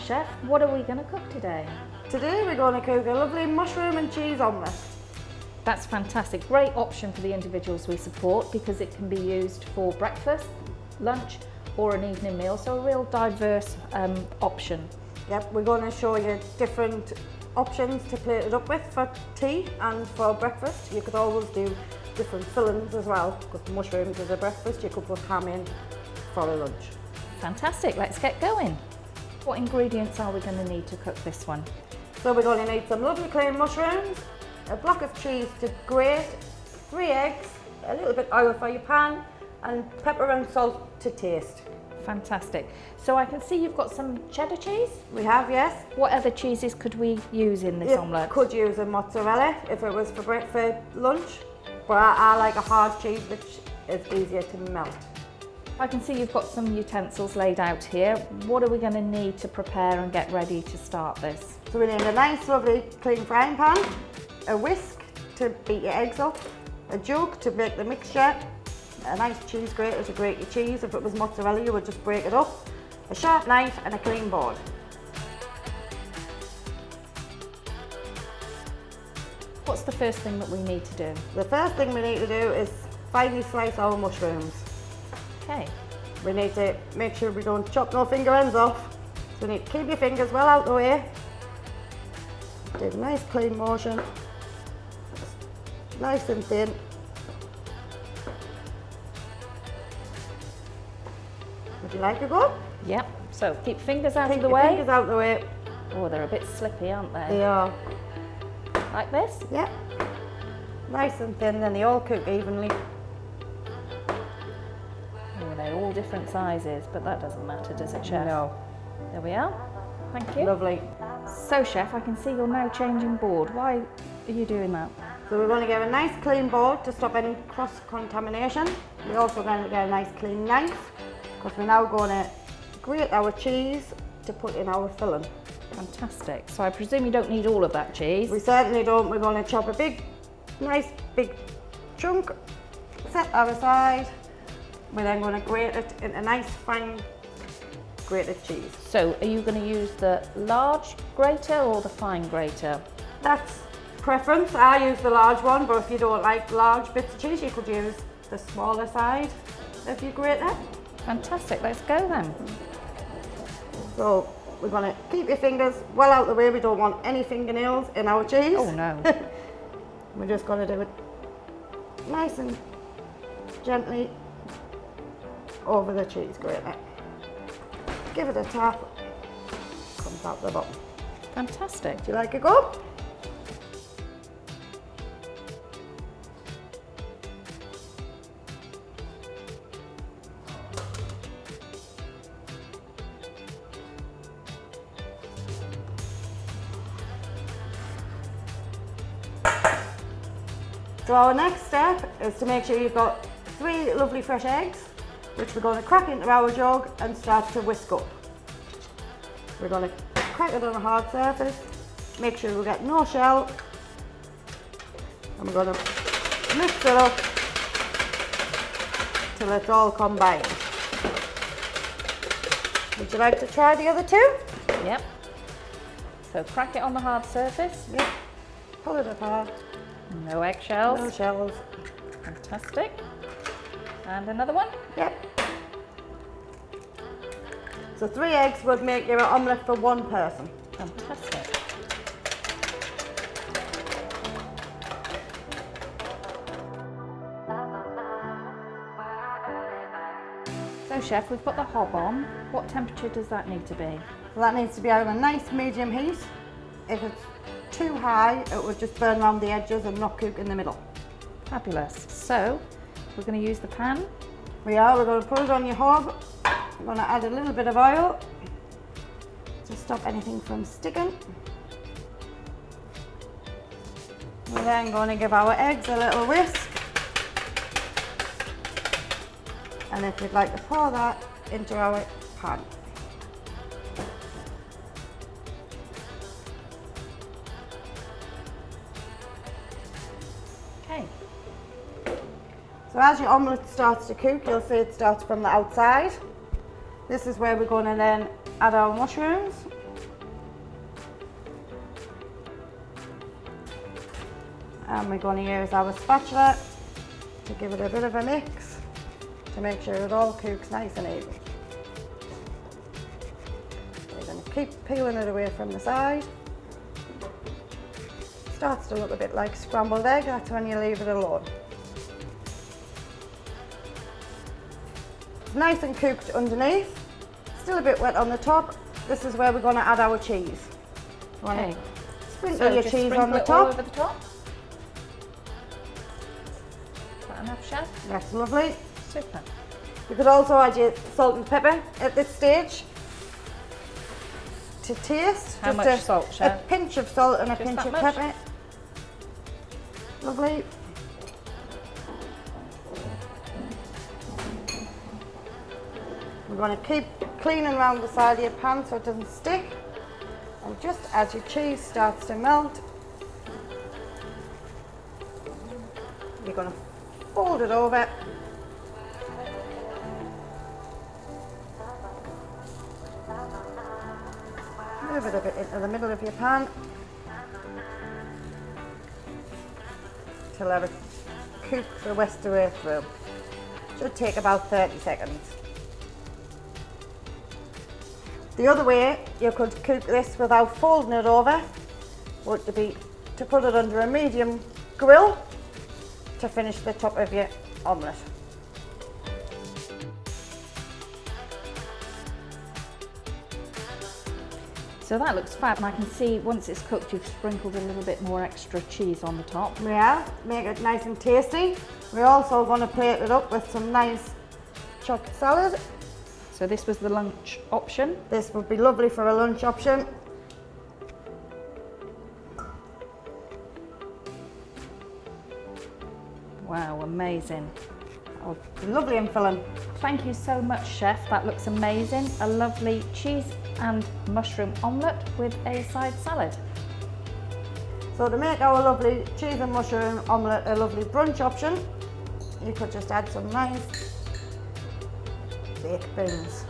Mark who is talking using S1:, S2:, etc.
S1: Chef. What are we going to cook today?
S2: Today we're going to cook a lovely mushroom and cheese omelette.
S1: That's fantastic. Great option for the individuals we support because it can be used for breakfast, lunch or an evening meal, so a real diverse option.
S2: Yep, we're going to show you different options to plate it up with for tea and for breakfast. You could always do different fillings as well, because mushrooms as a breakfast, you could put ham in for a lunch.
S1: Fantastic, let's get going. What ingredients are we going to need to cook this one?
S2: So we're going to need some lovely clean mushrooms, a block of cheese to grate, 3 eggs, a little bit oil for your pan, and pepper and salt to taste.
S1: Fantastic. So I can see you've got some cheddar cheese?
S2: We have, yes.
S1: What other cheeses could we use in this omelette?
S2: Could use a mozzarella if it was for lunch, but I like a hard cheese which is easier to melt.
S1: I can see you've got some utensils laid out here. What are we going to need to prepare and get ready to start this?
S2: So we need a nice lovely clean frying pan, a whisk to beat your eggs up, a jug to make the mixture, a nice cheese grater to grate your cheese. If it was mozzarella you would just break it up, a sharp knife and a clean board.
S1: What's the first thing that we need to do?
S2: The first thing we need to do is finely slice our mushrooms.
S1: Okay.
S2: We need to make sure we don't chop no finger ends off. So you need to keep your fingers well out the way. Do a nice clean motion, nice and thin. Would you like to go?
S1: Yep, so keep fingers out
S2: Keep
S1: of the
S2: your
S1: way.
S2: fingers out of the way.
S1: Oh, they're a bit slippy, aren't they?
S2: They are.
S1: Like this?
S2: Yep. Nice and thin, and they all cook evenly.
S1: Oh, they're all different sizes, but that doesn't matter, does it, Chef?
S2: No.
S1: There we are. Thank you.
S2: Lovely.
S1: So, Chef, I can see you're now changing board. Why are you doing that?
S2: So we're going to get a nice clean board to stop any cross-contamination. We're also going to get a nice clean knife, because we're now going to grate our cheese to put in our filling.
S1: Fantastic. So I presume you don't need all of that cheese?
S2: We certainly don't. We're going to chop a nice big chunk, set that aside. We're then going to grate it into nice fine grated cheese.
S1: So are you going to use the large grater or the fine grater?
S2: That's preference. I use the large one, but if you don't like large bits of cheese, you could use the smaller side if you grate it.
S1: Fantastic, let's go then.
S2: So we're going to keep your fingers well out the way. We don't want any fingernails in our cheese.
S1: Oh no.
S2: We're just going to do it nice and gently over the cheese grater. Give it a tap, comes out the bottom.
S1: Fantastic.
S2: Do you like a go? So our next step is to make sure you've got 3 lovely fresh eggs, which we're going to crack into our jug and start to whisk up. We're going to crack it on a hard surface, make sure we get no shell, and we're going to mix it up till it's all combined. Would you like to try the other 2?
S1: Yep. So crack it on the hard surface.
S2: Yep. Pull it apart.
S1: No eggshells.
S2: No shells.
S1: Fantastic. And another one?
S2: Yep. So 3 eggs would make your omelette for 1 person.
S1: Fantastic. So Chef, we've got the hob on. What temperature does that need to be?
S2: So that needs to be on a nice medium heat. If it's too high, it would just burn around the edges and not cook in the middle.
S1: Fabulous. So we're going to use the pan.
S2: We're going to put it on your hob. We're going to add a little bit of oil to stop anything from sticking. We're then going to give our eggs a little whisk. And if you'd like to pour that into our pan.
S1: Okay.
S2: So as your omelette starts to cook, you'll see it starts from the outside. This is where we're going to then add our mushrooms. And we're going to use our spatula to give it a bit of a mix to make sure it all cooks nice and even. We're going to keep peeling it away from the side. Starts to look a bit like scrambled egg, that's when you leave it alone. It's nice and cooked underneath, still a bit wet on the top. This is where we're going to add our cheese.
S1: Okay.
S2: Sprinkle your
S1: just
S2: cheese
S1: sprinkle
S2: on the
S1: it all
S2: top.
S1: over the top. Is that enough, Chef?
S2: That's lovely.
S1: Super.
S2: You could also add your salt and pepper at this stage to taste.
S1: How
S2: Just
S1: much salt,
S2: a
S1: Chef?
S2: pinch of salt and a
S1: Just
S2: pinch
S1: that
S2: of
S1: much?
S2: pepper. Lovely. We're going to keep cleaning around the side of your pan so it doesn't stick. And just as your cheese starts to melt, you're going to fold it over. Move it a bit into the middle of your pan to let it cook the rest of the way through. Should take about 30 seconds. The other way you could cook this without folding it over would be to put it under a medium grill to finish the top of your omelette.
S1: So that looks fab, and I can see once it's cooked you've sprinkled a little bit more extra cheese on the top.
S2: Yeah, make it nice and tasty. We're also going to plate it up with some nice chopped salad.
S1: So this was the lunch option.
S2: This would be lovely for a lunch option.
S1: Wow, amazing.
S2: Oh, lovely and filling.
S1: Thank you so much, Chef. That looks amazing. A lovely cheese and mushroom omelette with a side salad.
S2: So to make our lovely cheese and mushroom omelette a lovely brunch option, you could just add some nice baked beans.